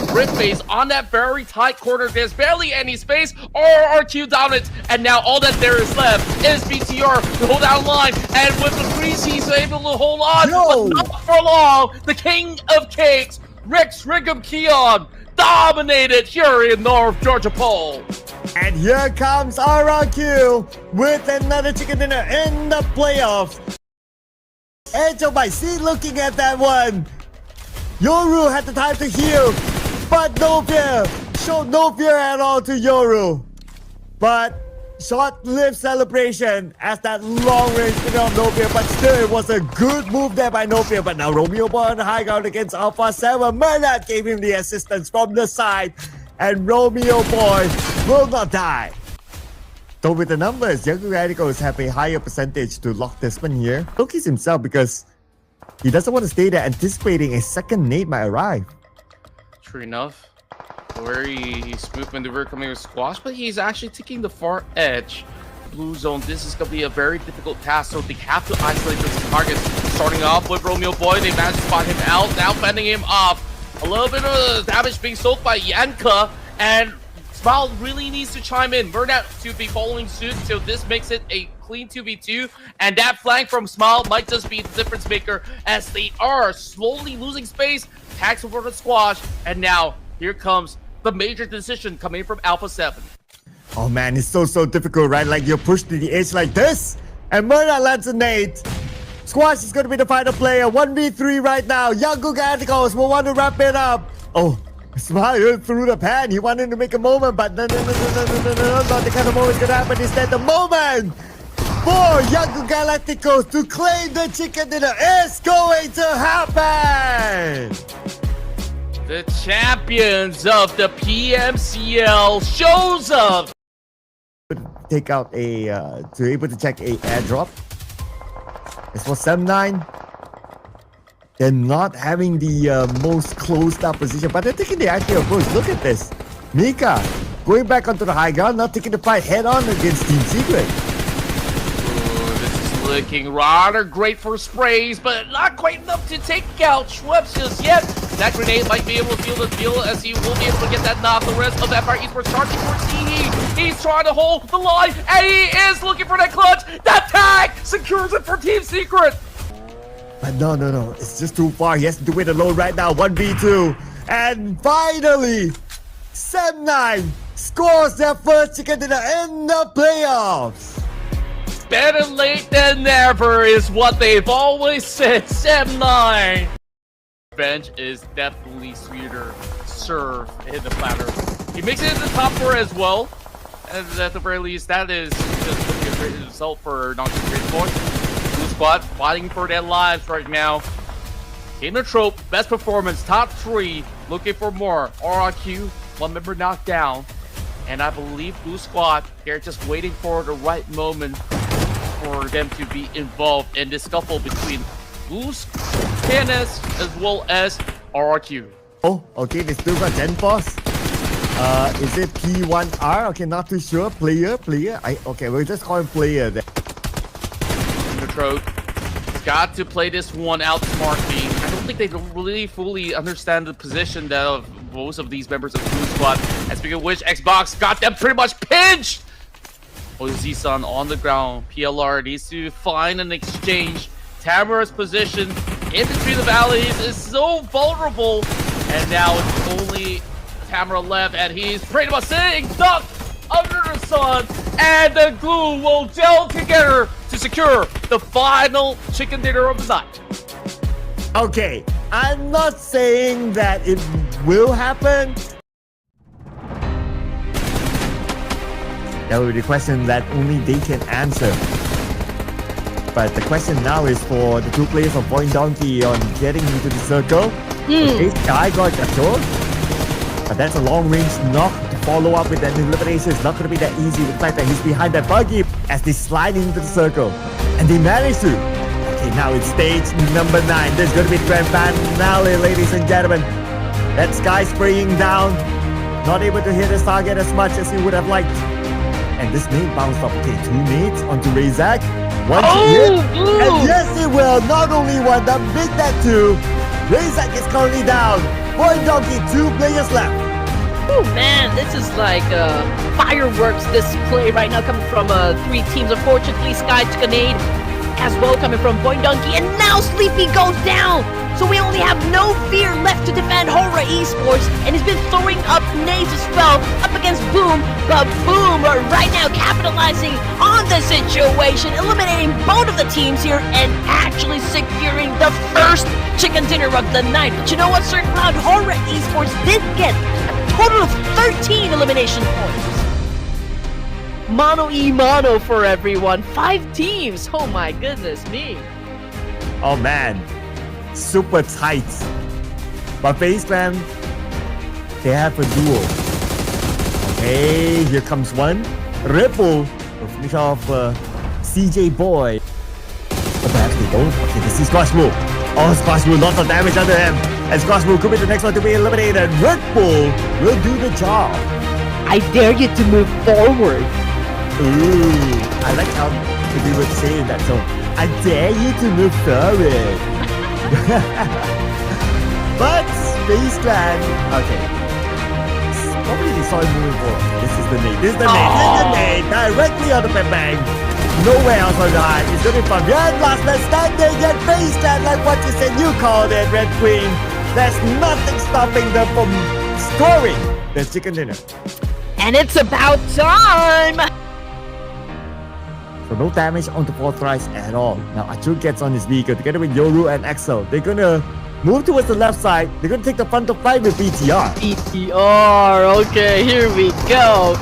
grip phase on that very tight corner. There's barely any space. RRQ down it, and now all that there is left is BTR to hold down line, and with the freeze, he's able to hold on, Yo! but not for long. The king of cakes, Rex Rigum Keon, dominated here in North Georgia Pole. And here comes RRQ with another chicken dinner in the playoffs. Angel by C looking at that one. Yoru had the time to heal, but no fear. Showed no fear at all to Yoru. But short-lived celebration as that long-range spin of No Fear, but still it was a good move there by No Fear. But now Romeo Boy on the high ground against Alpha 7. Mernat gave him the assistance from the side, and Romeo Boy will not die. Though with the numbers, Young Radicals have a higher percentage to lock this one here. Loki's himself because he doesn't want to stay there anticipating a second nade might arrive. True enough. Very smooth maneuver coming with Squash, but he's actually taking the far edge. Blue zone, this is going to be a very difficult task, so they have to isolate those targets. Starting off with Romeo Boy, they managed to spot him out, now fending him off. A little bit of damage being sold by Yanka, and Smile really needs to chime in. Murnat to be following suit, so this makes it a clean 2v2, and that flank from Smile might just be the difference maker as they are slowly losing space. Tags over the Squash, and now here comes the major decision coming from Alpha 7. Oh man, it's so difficult, right? Like you're pushed to the edge like this, and Murna lands a nade. Squash is going to be the final player. 1v3 right now. Young Radicals will want to wrap it up. Oh, Smile through the pan. He wanted to make a moment, but no, not the kind of moment is going to happen. Instead, the moment for Young Galacticos to claim the chicken dinner is going to happen. The champions of the PMCL shows up. Take out a to able to check a airdrop. As for 7-9, they're not having the most closed up position, but they're taking the active approach. Look at this, Mika going back onto the high ground, not taking the fight head on against Team Secret. This is looking rather great for sprays, but not quite enough to take out Schweppes just yet. That grenade might be able to feel the deal as he will be able to get that knock. The rest of Empire Esports charging for CE. He's trying to hold the line, and he is looking for that clutch. That tag secures it for Team Secret. But no, it's just too far. He has to do it alone right now. 1v2. And finally, 7-9 scores their first chicken dinner in the playoffs. Better late than never is what they've always said. 7-9. Bench is definitely sweeter serve in the platter. He makes it in the top 4 as well. And at the very least, that is just looking a great result for non-great points. Blue squad fighting for their lives right now. In the trope, best performance, top 3, looking for more. RRQ, 1 member knocked down. And I believe Blue squad, they're just waiting for the right moment for them to be involved in this scuffle between Blue's KNS as well as RRQ. Oh, okay, they still got Gen Force. Is it P1R? Okay, not too sure. Player. Okay, we'll just call him player then. Metro got to play this one out smartly. I don't think they really fully understand the position that of most of these members of the Blue squad. And speaking of which, Xbox got them pretty much pinched. Ozi-san on the ground. PLR needs to find an exchange. Tamara's position in between the valleys is so vulnerable, and now it's only Tamara left, and he's pretty much sitting ducked under the sun, and the glue will gel together to secure the final chicken dinner of the night. Okay, I'm not saying that it will happen. That will be the question that only they can answer. But the question now is for the 2 players of Point Donkey on getting into the circle. Okay, Sky got a shot. But that's a long-range knock to follow up with that elimination. It's not going to be that easy. The fact that he's behind that buggy as they slide into the circle. And they manage to. Okay, now it's stage number 9. There's going to be the grand finale, ladies and gentlemen. That Sky spraying down. Not able to hit his target as much as he would have liked. And this nade bounced off. Okay, 2 nades onto Razak. One hit. And yes, it will. Not only one, but big that 2. Razak is currently down. Boy Donkey, 2 players left. Oh man, this is like fireworks display right now coming from 3 teams. Unfortunately, Sky took a nade as well coming from Boy Donkey, and now Sleepy goes down. So we only have no fear left to defend Hora Esports, and he's been throwing up nades as well up against Boom, but Boom are right now capitalizing on the situation, eliminating both of the teams here and actually securing the first chicken dinner of the night. But you know what, Sir Cloud? Hora Esports did get a total of 13 elimination points. Mono for everyone. 5 teams. Oh my goodness me. Oh man, super tight. But FaZe Clan, they have a duo. Okay, here comes one. Ripple will finish off CJ Boy. Or perhaps they don't. Okay, this is Squash Move. Oh, Squash Move, lots of damage under him. And Squash Move could be the next one to be eliminated. Red Bull will do the job. I dare you to move forward. Ooh, I like how we would say in that tone. I dare you to move forward. But FaZe Clan, okay. Probably they saw him moving forward. This is the nade. This is the nade. This is the nade. Directly on the bang. Nowhere else on the hide. It's gonna be fun. Yet last man standing. Yet FaZe Clan, like what you said, you called it, Red Queen. There's nothing stopping them from scoring the chicken dinner. And it's about time. So no damage on the 4th rise at all. Now Achuk gets on his vehicle together with Yoru and Axel. They're gonna move towards the left side. They're gonna take the front of fight with BTR. BTR, okay, here we go.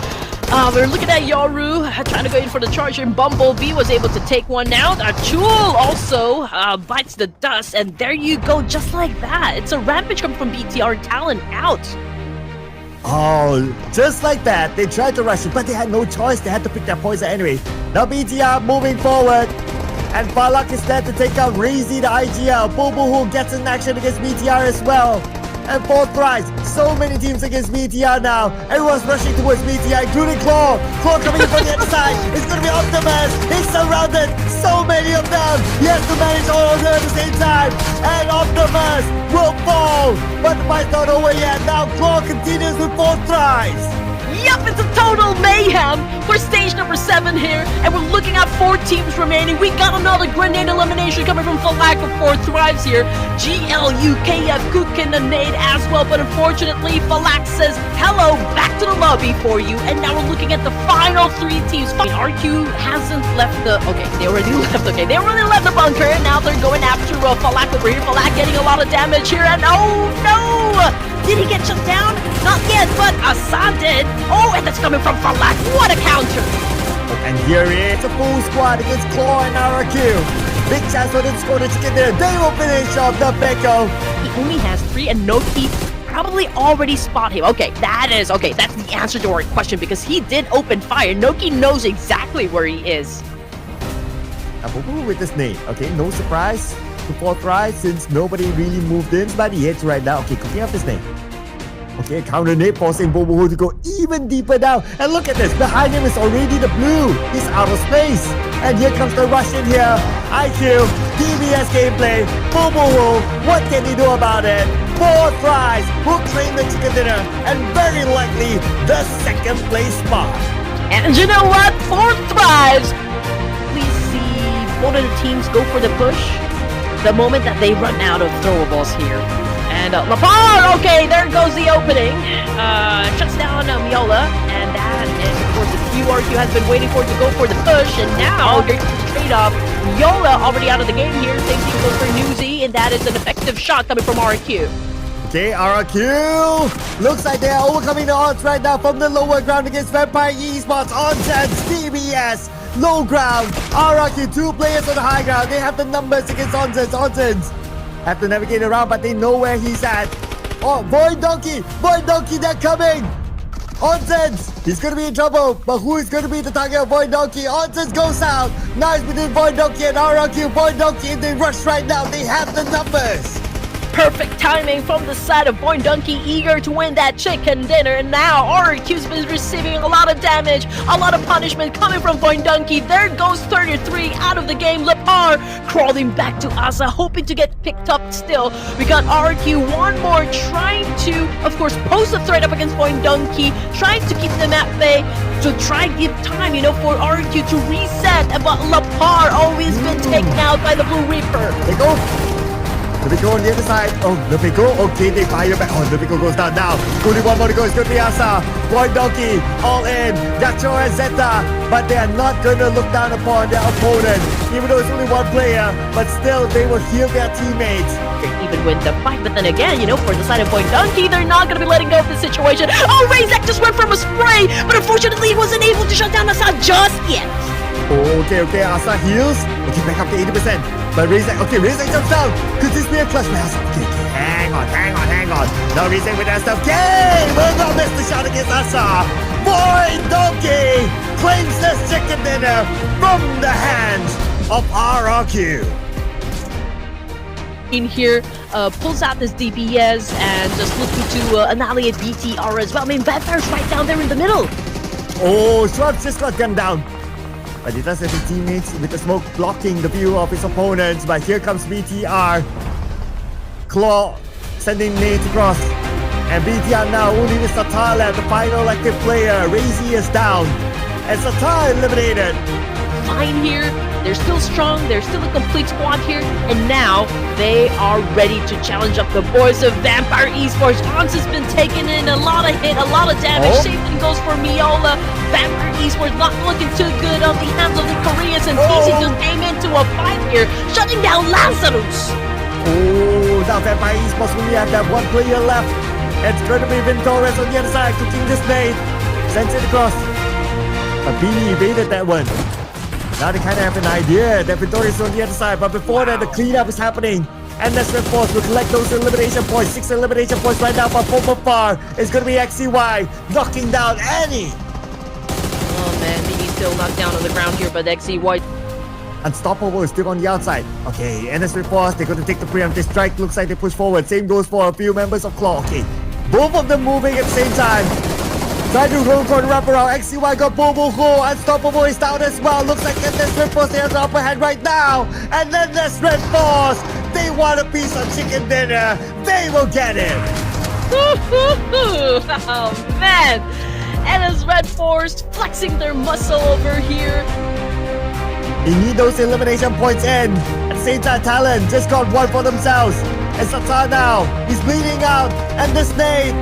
We're looking at Yoru trying to go in for the charge, and Bumblebee was able to take one out. Achul also bites the dust, and there you go, just like that. It's a rampage coming from BTR. Talon out. Oh, just like that. They tried to rush it, but they had no choice. They had to pick their poison anyway. Now BTR moving forward. And Falak is there to take out Razy the IGL. Bobo gets in action against BTR as well. And 4th rise. So many teams against BTR now. Everyone's rushing towards BTR, including Claw. Claw coming in from the other side. It's going to be Optimus. He's surrounded. So many of them. He has to manage all of them at the same time. And Optimus will fall. But the fight's not over yet. Now Claw continues with 4th rise. Yup, it's a total mayhem for stage number 7 here, and we're looking at 4 teams remaining. We got another grenade elimination coming from Falak of 4 thrives here. GLUKF cooking the nade as well, but unfortunately, Falak says hello back to the lobby for you, and now we're looking at the final 3 teams. RQ hasn't left the... Okay, they already left. Okay, they already left the bunker, and now they're going after Falak over here. Falak getting a lot of damage here, and oh no! Did he get shut down? Not yet, but Assad did. Oh, and that's coming from Falak. What a counter! And here is a full squad against Claw and RQ. Big chance for them to score the chicken dinner. They will finish off the Peko. He only has 3, and Noki probably already spot him. Okay, that's the answer to our question, because he did open fire. Noki knows exactly where he is. Now, with this name, okay, no surprise to 4th rise since nobody really moved in, but he hits right now. Okay, cooking up his name. Okay, counter nade forcing Bobo to go even deeper down. And look at this, behind him is already the blue. He's out of space. And here comes the rush in here. IQ, DBS gameplay, Bobo, what can he do about it? 4th rise will claim the chicken dinner and very likely the 2nd place spot. And you know what? 4th rise. Please see one of the teams go for the push the moment that they run out of throwables here. And Lapar, okay, there goes the opening. Shuts down Miola, and that is, of course, the QRQ has been waiting for it to go for the push, and now there's the trade-off. Miola already out of the game here. Same thing goes for Newsy, and that is an effective shot coming from RQ. Okay, RQ looks like they are overcoming the odds right now from the lower ground against Vampire Esports. Onsens, DBS, low ground. RQ, 2 players on the high ground. They have the numbers against Onsens. Onsens have to navigate around, but they know where he's at. Oh, Boy Donkey, they're coming. Onsens, he's gonna be in trouble, but who is gonna be the target of Boy Donkey? Onsens goes out. Now it's between Boy Donkey and RQ. Boy Donkey in the rush right now. They have the numbers. Perfect timing from the side of Boy Donkey, eager to win that chicken dinner. And now RQ's been receiving a lot of damage, a lot of punishment coming from Boy Donkey. There goes 33 out of the game. Lepar crawling back to Asa, hoping to get picked up still. We got RQ one more, trying to, of course, pose a threat up against Boy Donkey, trying to keep them at bay, to try and give time, for RQ to reset. But Lepar always been taken out by the Blue Reaper. They go. The Pico on the other side. Oh, the Pico. Okay, they fire back. Oh, the Pico goes down now. Only one more to go. It's going to be Asa. Boy Donkey, all in. Yacho and Zeta. But they are not going to look down upon their opponent. Even though it's only one player. But still, they will heal their teammates. They even win the fight. But then again, for the side of Boy Donkey, they're not going to be letting go of this situation. Oh, Razak just went from a spray. But unfortunately, he wasn't able to shut down Asa just yet. Okay, Asa heals. Okay, back up to 80%. But Razak jumps down. Could this be a clutch by Asa? Okay, hang on. Now Razak with that stuff. Okay, will not miss the shot against Asa. Boy Donkey claims this chicken dinner from the hands of RRQ. In here, pulls out this DPS and just looking to annihilate BTR as well. Vampires right down there in the middle. Oh, Schwartz just got gunned down. But he does have his teammates with the smoke blocking the view of his opponents. But here comes BTR. Claw sending nades across. And BTR now only with Satar left, the final active player. Razy is down. And Satar eliminated. Fine here. They're still strong. They're still a complete squad here. And now they are ready to challenge up the boys of Vampire Esports. Ons has been taking in a lot of hit, a lot of damage. Oh. Same thing goes for Miola. Vampire Esports not looking too good on the hands of the Koreans. And TC just came into a fight here, shutting down Lazarus. Oh, now Vampire Esports only have that one player left. It's going to be Vintores on the other side, cooking this nade. Sends it across. But Beanie evaded that one. Now they kind of have an idea that Vintores is on the other side. But before that, the cleanup is happening. And that's Red Force will collect those elimination points. 6 elimination points right now for Far. It's going to be XCY knocking down Annie. Oh man, Beanie's still knocked down on the ground here, but XCY. Unstoppable is still on the outside. Okay, NS Force, they're going to take the preemptive strike. Looks like they push forward. Same goes for a few members of Claw. Okay, both of them moving at the same time. Trying to roll for the wraparound. XCY got Bobo Go. Unstoppable is down as well. Looks like NS Red Force, they have the upper hand right now. And then NS Red Force, they want a piece of chicken dinner. They will get it. Oh man! NS Red Force flexing their muscle over here. They need those elimination points in. At the same time, Talon just got one for themselves. And Satar now, he's bleeding out. And the snake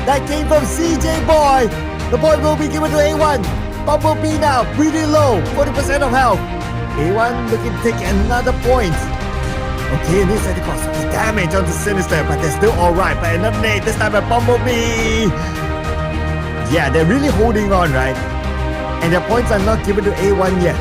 that came from CJ Boy. The boy will be given to A1. Bumblebee now, really low, 40% of health. A1 looking to take another point. Okay, and inside the cross, damage on the Sinister, but they're still alright. But another nade, this time at Bumblebee. Yeah, they're really holding on, right? And their points are not given to A1 yet.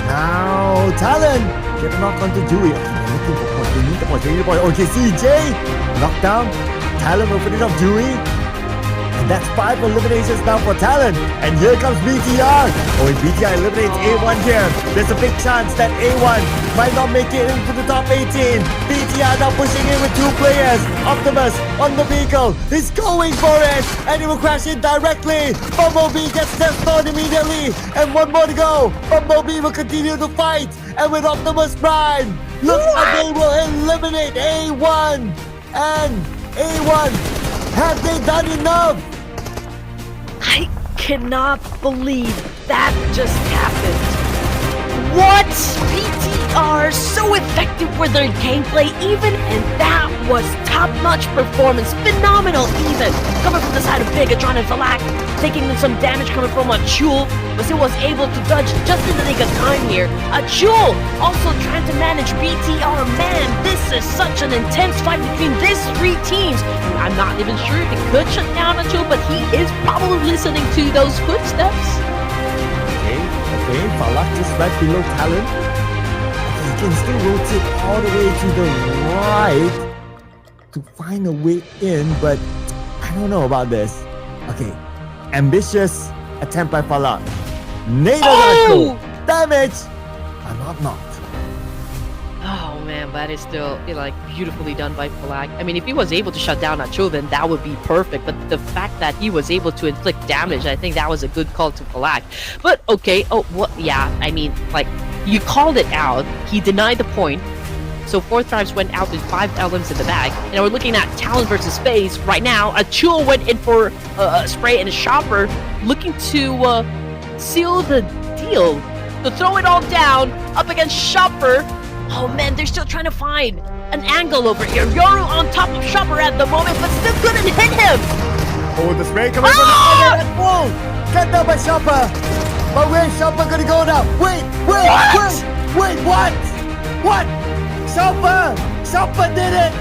Now, Talon, get a knock onto Dewey. Okay, they're looking for points. They need the points. They need the points. Okay, CJ, knockdown. Talon will finish off Dewey. And that's 5 eliminations now for Talon. And here comes BTR. Oh, if BTR eliminates A1 here, there's a big chance that A1 might not make it into the top 18. BTR now pushing in with 2 players. Optimus on the vehicle. He's going for it. And he will crash in directly. Bumblebee gets destroyed immediately. And 1 more to go. Bumblebee will continue to fight. And with Optimus Prime, looks like they will eliminate A1. And A1, have they done enough? I cannot believe that just happened. What? BTR so effective with their gameplay even, and that was top-notch performance. Phenomenal even. Coming from the side of Bigatron and Falak, taking some damage coming from Achul, but still was able to dodge just in the nick of time here. Achul also trying to manage BTR. Man, this is such an intense fight between these 3 teams. I'm not even sure if he could shut down Achul, but he is probably listening to those footsteps. Okay, Falak just right below Talon. Okay, he can still rotate all the way to the right to find a way in, but I don't know about this. Okay, ambitious attempt by Falak. Nader damage, but not knocked. Oh man. man, that is still like beautifully done by Polak. I mean, if he was able to shut down Nacho, then that would be perfect. But the fact that he was able to inflict damage, I think that was a good call to Polak. But okay, oh, what? Yeah, I mean, like, you called it out. He denied the point. So Fourth Tribes went out with 5 elements in the bag. And we're looking at Talon versus Space right now. Achul went in for a spray and a Chopper, looking to seal the deal. To throw it all down up against Chopper. Oh man, they're still trying to find an angle over here. Yoru on top of Chopper at the moment, but still couldn't hit him. Oh, the spray coming from the other. Whoa! Cut down by Chopper. But where's Chopper gonna go now? Wait! What? What? Chopper did it!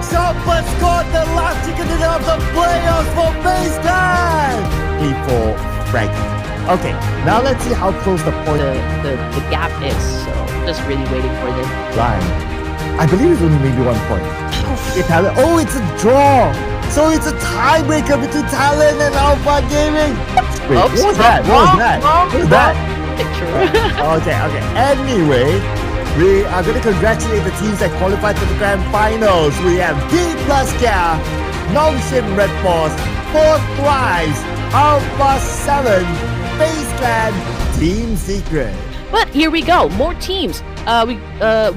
Chopper scored the last chicken dinner of the playoffs for Baseline! Lead for Frankie. Okay, now let's see how close the point The gap is, so just really waiting for them. line. I believe it's only maybe 1 point. Oh, it's a draw! So it's a tiebreaker between Talon and Alpha Gaming! Wait, what was that? What was that? Picture. Okay. Anyway, we are going to congratulate the teams that qualified to the grand finals. We have D plus Kia, Nongshim Red Force, Fourth Thrives, Alpha 7, Face Clan, Team Secret. But here we go, more teams. We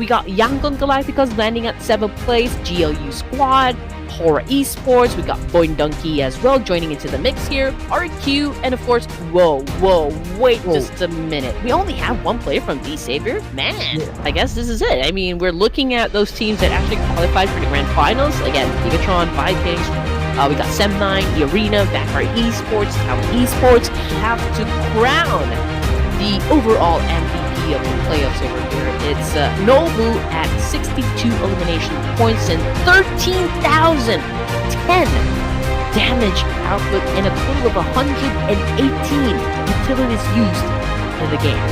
got Yangon Galacticos landing at 7th place, GLU Squad, Hora Esports, we got Boing Donkey as well joining into the mix here, RQ, and of course, wait just a minute. We only have 1 player from D-Savior? Man, I guess this is it. I mean, we're looking at those teams that actually qualified for the grand finals. Again, Gigatron, Vikings, we got Sem9, The Arena, Backyard Esports, Talon Esports. Have to crown the overall MVP of the playoffs over here. It's Nobu at 62 elimination points and 13,010 damage output and a total of 118 utilities used in the game.